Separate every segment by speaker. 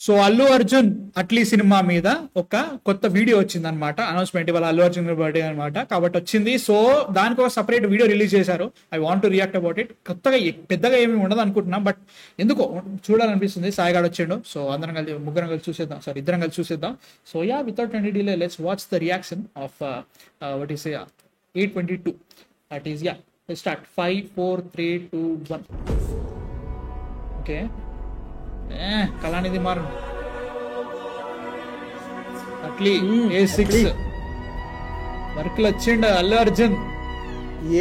Speaker 1: So Allu Arjun Atlee cinema మీద ఒక కొత్త వీడియో వచ్చింది అనమాట, అనౌన్స్మెంట్ ఇవాళ అల్లు అర్జున్ బర్త్డే అనమాట కాబట్టి వచ్చింది. సో దానికి ఒక సపరేట్ వీడియో రిలీజ్ చేశారు. I want to react about it. కొత్తగా పెద్దగా ఏమి ఉండదు అనుకుంటున్నాం, బట్ ఎందుకో చూడాలనిపిస్తుంది. సాయిగాడు వచ్చాడు, సో అందరం కలిసి ముగ్గురం కలిసి చూసేద్దాం, సారీ ఇద్దరం కలిసి చూసేద్దాం. So yeah, without any delay let's watch the reaction of what is 822. That is yeah, start 5 4 3 2 1. Okay, Kalanidhi Maran Atlee A6 వర్క్లు వచ్చిండు అల్లు అర్జున్.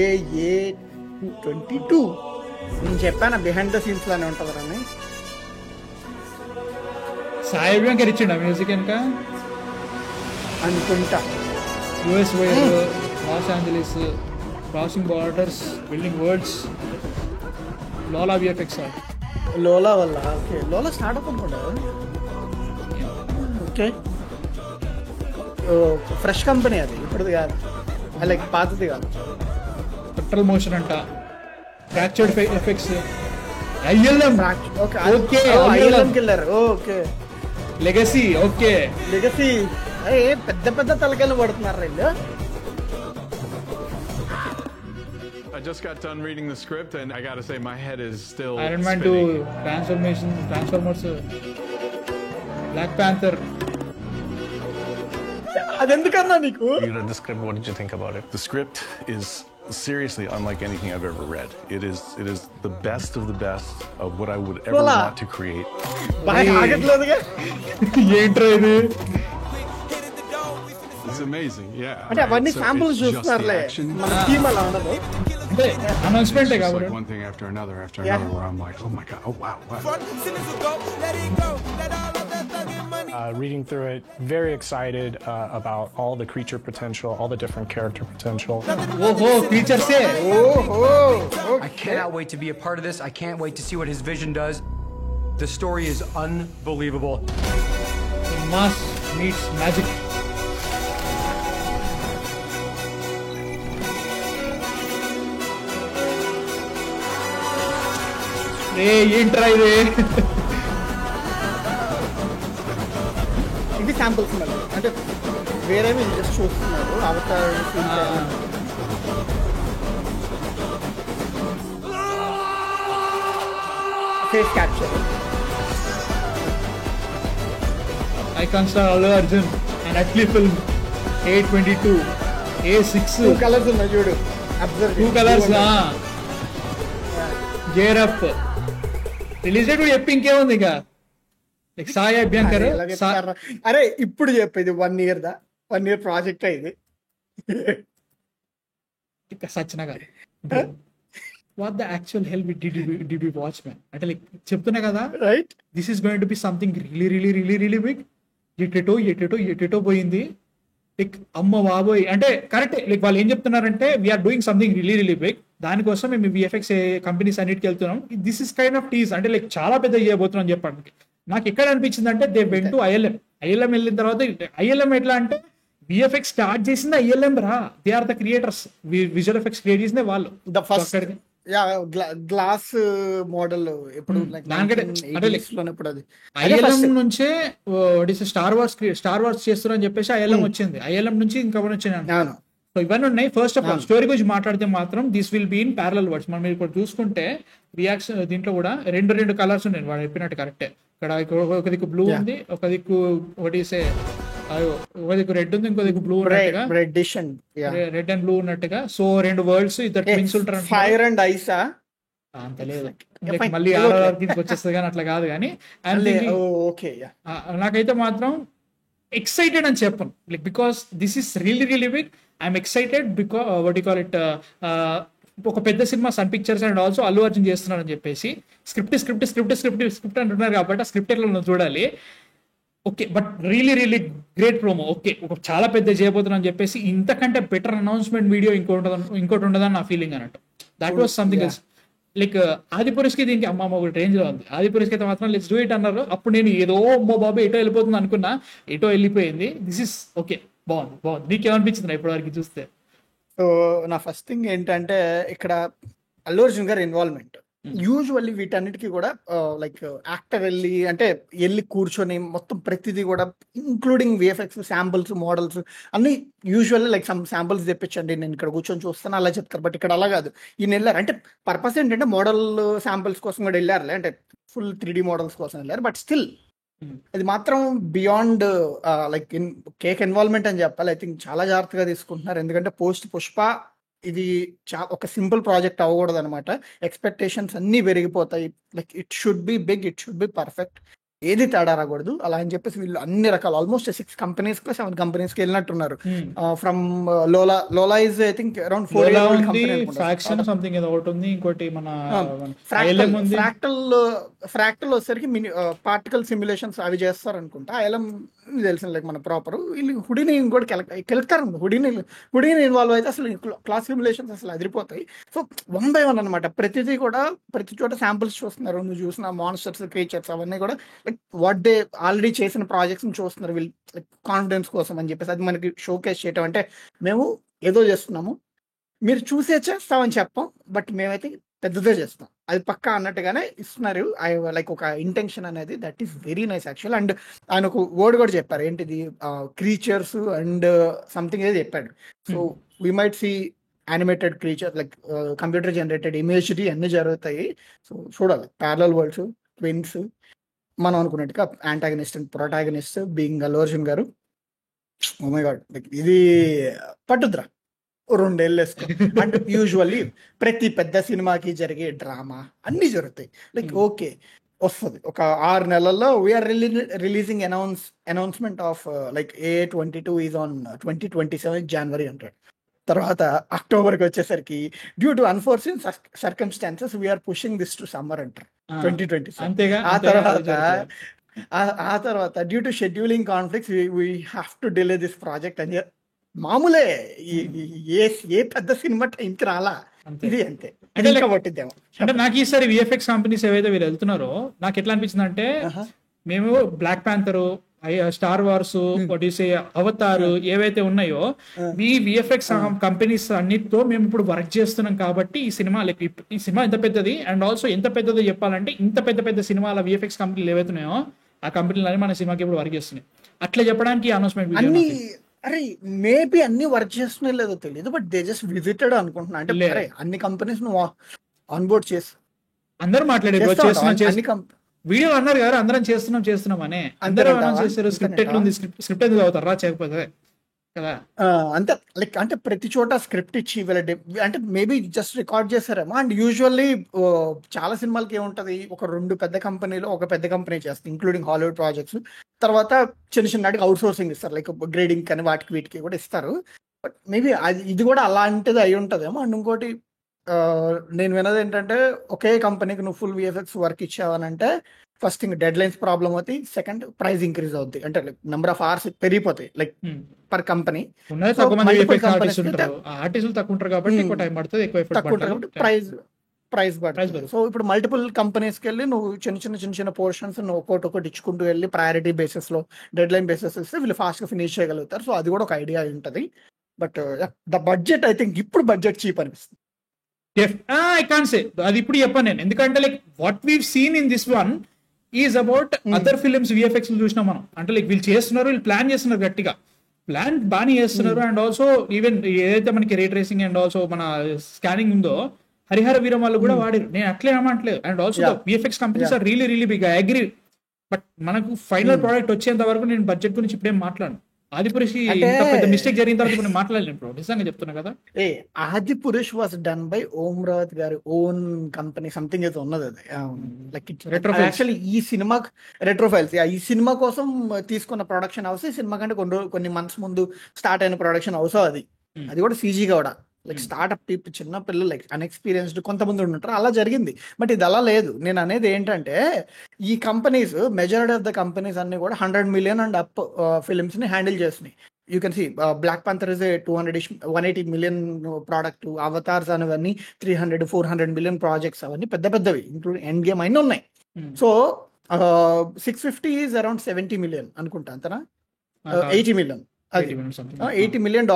Speaker 2: A22 నేను చెప్పాను బిహైండ్ ద సీన్స్ లానే ఉంటుంది అని.
Speaker 1: సాయి అభ్యంకర్ ఇచ్చిండు మ్యూజిక్ వెనక
Speaker 2: అనుకుంటా.
Speaker 1: US wire, Los Angeles, crossing borders, building words, Lola VFX.
Speaker 2: Lola వల్ల ఓకే, లోలా స్టార్ట్అప్ అనుకుంటా. ఓకే, ఫ్రెష్ కంపెనీ అది, ఇప్పుడుది కాదు, లైక్ పాతది కాదు.
Speaker 1: పెట్రోల్ మోషన్ అంట, fractured effects, ILM.
Speaker 2: Okay okay, ILM killer. Okay,
Speaker 1: legacy. Okay,
Speaker 2: legacy. పెద్ద పెద్ద తలకాయలు పడుతున్నారు వీళ్ళు.
Speaker 3: I just got done reading the script and I gotta say my head is still
Speaker 1: Iron Man 2, Transformers, Black Panther.
Speaker 2: అదెందుకన్నా నీకు?
Speaker 4: You read the script, what did you think about it?
Speaker 3: The script is seriously unlike anything I've ever read. It is the best of the best of what I would ever want to create.
Speaker 2: బాగా ఆగట్లేదుగా.
Speaker 1: ఏంట్రా ఇది?
Speaker 3: It's amazing, yeah.
Speaker 2: అంటే అవన్నీ
Speaker 3: So
Speaker 2: samples
Speaker 3: it's just the
Speaker 2: చూస్తున్నారులే,
Speaker 3: action.
Speaker 2: మన team అలా ఉండదు.
Speaker 1: అంటే announcement
Speaker 3: It's
Speaker 1: కాబట్టి
Speaker 3: like one thing after another
Speaker 2: Yeah.
Speaker 3: where I'm like, oh my god, oh wow.
Speaker 4: Reading through it, very excited about all the creature potential, all the different character potential.
Speaker 1: ఓహో, ఫీచర్సే.
Speaker 2: ఓహో,
Speaker 5: I cannot wait to be a part of this. I can't wait to see what his vision does. The story is unbelievable.
Speaker 1: Mass meets magic. ఏంట్రా ఇది?
Speaker 2: ఇది samples మళ్ళీ, అంటే వేరేవి just చూస్తున్నారు. Avatar face capture.
Speaker 1: Icon star Allu Arjun and Atlee film 822 A6.
Speaker 2: 2 colours ఉన్నాయి చూడు, observe.
Speaker 1: 2 colours. Gear up. Release date కూడా చెప్పి ఇంకేముంది ఇక. లైక్ సాయి అభ్యంకర్.
Speaker 2: అరే ఇప్పుడు చెప్పేది 1 year 1 year ప్రాజెక్ట్ ఇది.
Speaker 1: ఇక సచిన గారు, what the actual hell did we watch man? అంటే లైక్ చెప్తున్నా కదా,
Speaker 2: right,
Speaker 1: this is going to be something really big. ఎటెటో పోయింది. లైక్ అమ్మ బాబోయ్, అంటే కరెక్టే. లైక్ వాళ్ళు ఏం చెప్తున్నారంటే we're doing something really big, దానికోసం మేము విఎఫ్ఎక్స్ కంపెనీస్ అన్నిటికి వెళ్తున్నాం. This is kind of tease, అంటే లైక్ చాలా పెద్ద చేయబోతున్నాం చెప్పడానికి. నాకు ఎక్కడ అనిపించింది అంటే దే వెంట్ టు ఐఎల్ఎం వెళ్ళిన తర్వాత, ఐఎల్ఎం ఎట్లా అంటే విఎఫ్ఎక్స్ స్టార్ట్ చేసింది ఐఎల్ఎం రా. They are the creators, visual effects create చేసిందే వాళ్ళు.
Speaker 2: ద ఫస్ట్ గ్లాస్ మోడల్ ఎప్పుడు
Speaker 1: ఐఎల్ఎం నుంచే స్టార్ వార్స్ చేస్తున్నారని చెప్పేసి ఐఎల్ఎం వచ్చింది. ఐఎల్ఎం నుంచి ఇంకా వచ్చింది. సో ఇవన్నీ ఉన్నాయి. ఫస్ట్ ఆఫ్ ఆల్ స్టోరీ గురించి మాట్లాడితే మాత్రం this will be in parallel worlds. మనం ఇప్పుడు చూసుకుంటే రియాక్షన్ దీంట్లో కూడా రెండు కలర్స్ ఉన్నాయి, వాడు చెప్పినట్టు కరెక్టే. ఇక్కడ ఒక దిక్కు బ్లూ ఉంది, ఒక దిక్కు ఒక దిక్కు రెడ్ ఉంది, ఇంకో దిక్కు బ్లూ ఉన్నట్టుగా, రెడ్ అండ్ బ్లూ ఉన్నట్టుగా. సో 2 వరల్డ్స్, ఇద్దరు ట్విన్స్ ఉంటారు.
Speaker 2: ఫైర్ అండ్ ఐస్
Speaker 1: అంత లేదు, మళ్ళీ వచ్చేస్తుంది కానీ అట్లా కాదు. కానీ నాకైతే మాత్రం ఎక్సైటెడ్ అని చెప్పను, like because this is really big. I'm excited because what you call it, ఒక పెద్ద cinema Sun Pictures and also Allu Arjun చేస్తున్నారు అని చెప్పేసి స్క్రిప్ట్ అంటున్నారు కాబట్టి ఆ స్క్రిప్ట్ ఎట్లా చూడాలి. Okay, but really great promo. Okay, ఒక చాలా పెద్ద చేయబోతున్నా అని చెప్పేసి ఇంతకంటే బెటర్ అనౌన్స్మెంట్ వీడియో ఇంకోటి ఉండదని నా ఫీలింగ్ అన్నట్టు. That was something else. Like ఆదిపురుషుకి దీనికి అమ్మ ఒక రేంజ్ లో ఉంది. ఆదిపురుషుకి అయితే మాత్రం లెట్స్ డూ ఇట్ అన్నారు. అప్పుడు నేను ఏదో అమ్మో బాబు ఎటో వెళ్ళిపోతుంది అనుకున్నా, ఎటో వెళ్ళిపోయింది. దిస్ ఇస్ ఓకే, బాగుంది. నీకేమనిపించింది ఇప్పటి వరకు చూస్తే?
Speaker 2: సో నా ఫస్ట్ థింగ్ ఏంటంటే ఇక్కడ అల్లు అర్జున్ గారి ఇన్వాల్వ్మెంట్ యూజువల్లీ వీటన్నిటికీ కూడా లైక్ యాక్టర్ వెళ్ళి కూర్చొని మొత్తం ప్రతిదీ కూడా ఇంక్లూడింగ్ విఎఫ్ఎక్స్ శాంపుల్స్ మోడల్స్ అన్ని యూజువల్లీ లైక్ సమ్ శాంపుల్స్ తెప్పించండి నేను ఇక్కడ కూర్చొని చూస్తాను అలా చెప్తారు. బట్ ఇక్కడ అలా కాదు. ఈయన వెళ్ళారు అంటే పర్పస్ ఏంటంటే మోడల్ శాంపుల్స్ కోసం కూడా వెళ్ళారులే, అంటే ఫుల్ 3D మోడల్స్ కోసం వెళ్ళారు. బట్ స్టిల్ అది మాత్రం బియాండ్ లైక్ కేక్ ఇన్వాల్వ్మెంట్ అని చెప్పాలి. ఐ థింక్ చాలా జాగ్రత్తగా తీసుకుంటున్నారు. ఎందుకంటే పోస్ట్ పుష్ప ఇది ఒక సింపుల్ ప్రాజెక్ట్ అవ్వకూడదు అనమాట. ఎక్స్పెక్టేషన్స్ అన్ని పెరిగిపోతాయి. Like it should be big, it should be perfect, ఏది తేడా రాకూడదు అలా అని చెప్పేసి వీళ్ళు అన్ని రకాల ఆల్మోస్ట్ 6 కంపెనీస్ 7 కంపెనీస్ కి వెళ్ళినట్టున్నారు. From Lola is I think around 4 years old company
Speaker 1: fraction something ఏదో ఒకటి ఉంది, ఇంకోటి మన
Speaker 2: ఫ్రాక్టల్ వచ్చేసరికి పార్టికల్ సిమ్యులేషన్స్ అవి చేస్తారు అనుకుంటా. ఐఎల్ఎం తెలిసిన లైక్ మన ప్రాపర్ వీళ్ళు హుడీని కూడా కెలుకుతారు. హుడీని ఇన్వాల్వ్ అయితే అసలు క్లాస్ సిమ్యులేషన్స్ అసలు అదిరిపోతాయి. సో 1 by 1 అనమాట. ప్రతిదీ కూడా ప్రతి చోట శాంపుల్స్ చూస్తున్నారు. నువ్వు చూసిన మాన్స్టర్స్ క్రీచర్స్ అవన్నీ కూడా లైక్ వాట్ డే ఆల్రెడీ చేసిన ప్రాజెక్ట్స్ చూస్తున్నారు వీళ్ళు కాన్ఫిడెన్స్ కోసం అని చెప్పేసి. అది మనకి షోకేస్ చేయటం అంటే మేము ఏదో చేస్తున్నాము, మీరు చూసే చేస్తామని చెప్పాం, బట్ మేమైతే పెద్దదే చేస్తాం అది పక్కా అన్నట్టుగానే ఇస్తున్నారు. లైక్ ఒక ఇంటెన్షన్ అనేది that is very nice actual. And ఆయన ఒక వర్డ్ కూడా చెప్పారు, ఏంటిది క్రీచర్స్ అండ్ సంథింగ్ ఏదో చెప్పాడు. So we might see animated creature like computer generated imagery అన్నీ జరుగుతాయి. సో చూడాలి. ప్యారలల్ వరల్డ్స్, ట్విన్స్, మనం అనుకున్నట్టుగా antagonist and protagonist being Allu Arjun గారు. ఓ మై గాడ్, లైక్ ఇది పట్టుద్రా 2 ఏళ్ళు వేసుకో. అండ్ యూజువల్లీ ప్రతి పెద్ద సినిమాకి జరిగే డ్రామా అన్ని జరుగుతాయి. లైక్ ఓకే వస్తుంది ఒక 6 నెలల్లో we're releasing announcement of like A22 is on 2027 January అంటాడు. తర్వాత అక్టోబర్కి వచ్చేసరికి due to unforeseen circumstances we're pushing this to summer అంటారు 2027. ఆ తర్వాత due to scheduling conflicts we have to delay this project అని మామూలే. ఏ పెద్ద సినిమా టైంకి రాలా, ఇది అంతే. పట్టిద్దాము
Speaker 1: అంటే నాకు ఈసారి విఎఫ్ఎక్స్ కంపెనీస్ ఏవైతే వీళ్ళు వెళ్తున్నారో నాకు ఎట్లా అనిపించింది అంటే, మేము Black Panther, Star Wars, Avatar ఏవైతే ఉన్నాయో ఈ విఎఫ్ఎక్స్ కంపెనీస్ అన్నిటితో మేము ఇప్పుడు వర్క్ చేస్తున్నాం. కాబట్టి ఈ సినిమా లైక్ ఈ సినిమా ఎంత పెద్దది, అండ్ ఆల్సో ఎంత పెద్దదో చెప్పాలంటే ఇంత పెద్ద పెద్ద సినిమాల విఎఫ్ఎక్స్ కంపెనీలు ఏవైతే ఉన్నాయో ఆ కంపెనీలు మన సినిమాకి ఇప్పుడు వర్క్ చేస్తున్నాయి. అట్లా చెప్పడానికి అనౌన్స్మెంట్
Speaker 2: అన్ని అరే మేబీ అన్ని వర్క్ చేస్తున్నాయి లేదో తెలియదు, బట్ దే జస్ట్ విజిటెడ్ అనుకుంటున్నా. అంటే అన్ని కంపెనీస్ నువ్వు ఆన్బోర్డ్ చేసి
Speaker 1: అందరూ మాట్లాడారు, వీడియో అన్నారు కదా అందరం చేస్తున్నాం అనే అందరూ అనౌన్స్ చేశారు. స్క్రిప్ట్ ఎట్లుంది, స్క్రిప్ట్ ఎందుకు అవుతారా చేయకపోతే కదా
Speaker 2: అంతే. లైక్ అంటే ప్రతి చోట స్క్రిప్ట్ ఇచ్చి అంటే మేబీ జస్ట్ రికార్డ్ చేశారేమో. అండ్ యూజువల్లీ చాలా సినిమాలకి ఏముంటది, ఒక 2 పెద్ద కంపెనీలో ఒక పెద్ద కంపెనీ చేస్తుంది ఇంక్లూడింగ్ హాలీవుడ్ ప్రాజెక్ట్స్. తర్వాత చిన్నటికి అవుట్ సోర్సింగ్ ఇస్తారు, లైక్ గ్రేడింగ్ కానీ వాటికి వీటికి కూడా ఇస్తారు. బట్ మేబీ ఇది కూడా అలాంటిది అయి ఉంటుందేమో. అండ్ ఇంకోటి నేను విన్నది ఏంటంటే, ఒకే కంపెనీకి నువ్వు ఫుల్ విఎఫ్ఎక్స్ వర్క్ ఇచ్చావనంటే first thing deadlines problem అవుతాయి, సెకండ్ ప్రైస్ ఇంక్రీజ్ అవుతాయి. అంటే నెంబర్ ఆఫ్ అవర్స్ పెరిగిపోతాయి లైక్ పర్ కంపెనీ. ప్రైస్ పడుతుంది. సో ఇప్పుడు మల్టిపుల్ కంపెనీస్కి వెళ్ళి నువ్వు చిన్న పోర్షన్స్ నువ్వు ఒకటి ఇచ్చుకుంటూ వెళ్ళి ప్రయారిటీ బేసిస్ లో డెడ్ లైన్ బేసిస్ ఇస్తే వీళ్ళు ఫాస్ట్ గా ఫినిష్ చేయగలుగుతారు. సో అది కూడా ఒక ఐడియా ఉంటుంది. But the budget I think ఇప్పుడు బడ్జెట్ చీప్ అనిపిస్తుంది.
Speaker 1: I can't say అది ఇప్పుడు చెప్పాను నేను, ఎందుకంటే like what we've seen in this one is about other films VFX చూసినాం మనం. అంటే లైక్ వీళ్ళు చేస్తున్నారు, వీళ్ళు ప్లాన్ చేస్తున్నారు, గట్టిగా ప్లాన్ బాగానే చేస్తున్నారు. అండ్ ఆల్సో ఈవెన్ ఏదైతే మనకి రే ట్రేసింగ్ అండ్ ఆల్సో మన స్కానింగ్ ఉందో హరిహర వీరం వాళ్ళు కూడా వాడారు. నేను అట్లే ఏమంటలేదు. And also VFX companies are really big, I agree. But మనకు ఫైనల్ ప్రోడక్ట్ వచ్చేంత వరకు నేను బడ్జెట్ గురించి ఇప్పుడేం మాట్లాడను. ఆదిపురుష్ పెద్ద మిస్టేక్ జరిగిన తర్వాత నేను మాట్లాడలేను, నిజంగా చెప్తున్నా కదా.
Speaker 2: ఆదిపురుష్ వాస్ డన్ బై ఓం రావత్ గారి ఓన్ కంపెనీ సంథింగ్ అయితే ఉన్నది. అది లైక్ యాక్చువల్లీ ఈ సినిమా రెట్రోఫైల్స్ ఈ సినిమా కోసం తీసుకున్న ప్రొడక్షన్ హౌస్, ఈ సినిమా కంటే కొన్ని మంత్స్ ముందు స్టార్ట్ అయిన ప్రొడక్షన్ హౌస్. అది కూడా సీజీ కూడా లైక్ స్టార్ట్అప్ పీపుల్, చిన్న పిల్లలు, లైక్ అన్ఎక్స్పీరియన్స్డ్ కొంతమంది ఉంటారు, అలా జరిగింది. బట్ ఇది అలా లేదు. నేను అనేది ఏంటంటే, ఈ companies majority of the companies అన్ని కూడా 100 million అండ్ అప్ ఫిలిమ్స్ ని హ్యాండిల్ చేస్తున్నాయి. You can see Black Panther is 180 million product, Avatars అనేవన్నీ 300-400 million ప్రాజెక్ట్స్, అవన్నీ పెద్దవి ఇంక్లూడింగ్ ఎండ్ గేమ్ అయినా ఉన్నాయి. సో 650 ఈజ్ అరౌండ్ 70 million అనుకుంటా, అంతనా 80 million, $80 million.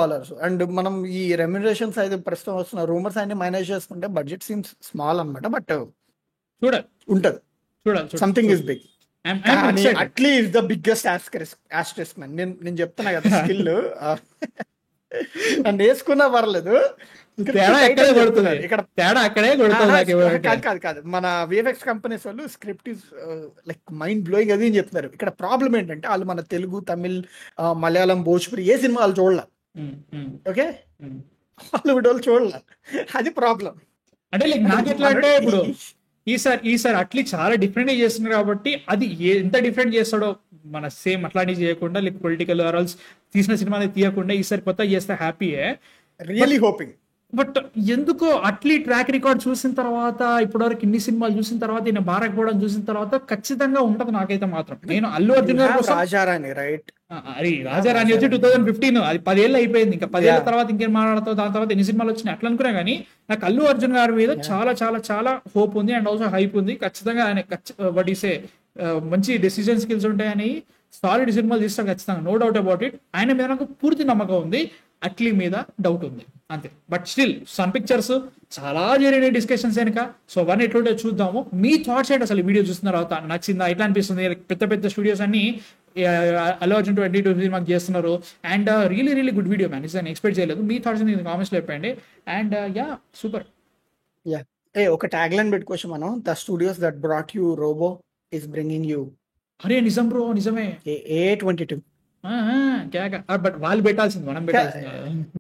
Speaker 2: అండ్ మనం ఈ రెమ్యునరేషన్స్ అయితే ప్రస్తుతం వస్తున్న రూమర్స్ అన్ని మైనస్ చేసుకుంటే బడ్జెట్ సీమ్స్ స్మాల్ అనమాట. బట్
Speaker 1: చూడాలి
Speaker 2: ఉంటది.
Speaker 1: చూడాలి
Speaker 2: సంథింగ్ ఇస్ బిగ్. కానీ Atlee is the biggest asterisk man. నేను చెప్తున్నా కదా స్కిల్ నన్ను వేసుకున్నా పర్లేదు.
Speaker 1: తేడా ఎక్కడే కొడుతుంది,
Speaker 2: ఇక్కడ
Speaker 1: తేడా అక్కడే కొడుతుంది.
Speaker 2: కాదు మన విఎఫ్ఎక్స్ కంపెనీస్ వాళ్ళు script is like mind blowing అది అని చెప్తున్నారు. ఇక్కడ ప్రాబ్లం ఏంటంటే వాళ్ళు మన తెలుగు, తమిళ్, మలయాళం, భోజ్పురి ఏ సినిమా వాళ్ళు చూడాల. ఓకే, హాలీవుడ్ వాళ్ళు చూడాల, అది ప్రాబ్లం.
Speaker 1: అంటే లైక్ నాకు ఎట్లా అంటే ఇప్పుడు ఈసారి అట్లీ చాలా డిఫరెంట్ చేస్తున్నారు కాబట్టి అది ఎంత డిఫరెంట్ చేస్తాడో మన సేమ్ అట్లాంటివి చేయకుండా లైక్ పొలిటికల్ ఆరల్స్ తీసిన సినిమాని తీయకుండా ఈసారి కొత్త చేస్తే హ్యాపీయే.
Speaker 2: Really hoping.
Speaker 1: బట్ ఎందుకో అట్లీ ట్రాక్ రికార్డ్ చూసిన తర్వాత, ఇప్పటివరకు ఇన్ని సినిమాలు చూసిన తర్వాత, ఈయన బారకపోవడం చూసిన తర్వాత ఖచ్చితంగా ఉంటది నాకైతే మాత్రం. నేను అల్లు అర్జున్ గారి కోసం
Speaker 2: రాజారాణి రైట్,
Speaker 1: అది రాజారాణి వచ్చి 2015, అది 10 ఏళ్ళు అయిపోయింది. ఇంకా 10 ఏళ్ళ తర్వాత ఇంకేం మాట్లాడతావు, దాని తర్వాత ఎన్ని సినిమాలు వచ్చినాయి అట్లా అనుకున్నా. కానీ నాకు అల్లు అర్జున్ గారి మీద చాలా చాలా చాలా హోప్ ఉంది అండ్ ఆల్సో హైప్ ఉంది. ఖచ్చితంగా ఆయన వాట్ ఈస్ ఏ మంచి డెసిజన్ స్కిల్స్ ఉంటాయని, సాలిడ్ సినిమాలు తీస్తాడు ఖచ్చితంగా, నో డౌట్ అబౌట్ ఇట్. ఆయన మీద నాకు పూర్తి నమ్మకం ఉంది, అట్లీ మీద డౌట్ ఉంది అంతే. బట్ స్టిల్ సన్ పిక్చర్స్ చాలా జరిగినాయి డిస్కషన్స్ వెనుక. సో అవన్నీ ఎట్లుంటే చూద్దాము. మీ థాట్స్ ఏంటి అసలు ఈ వీడియో చూసిన తర్వాత? నచ్చిందా? ఎట్లా అనిపిస్తుంది? పెద్ద పెద్ద స్టూడియోస్ అన్ని అల్లు అర్జున్ 22 సినిమాకి చేస్తున్నారు and really good video man. నేను ఎక్స్పెక్ట్ చేయలేదు. మీ థాట్స్ కామెంట్స్ లో చెప్పండి. And yeah super.
Speaker 2: ఒక ట్యాగ్ లైన్ పెట్టుకోవచ్చు మనం, the studios that brought you robo is bringing you.
Speaker 1: అరే నిజం బ్రో, నిజమే.
Speaker 2: A22
Speaker 1: బట్ వాళ్ళు పెట్టాల్సింది, మనం పెట్టాల్సింది.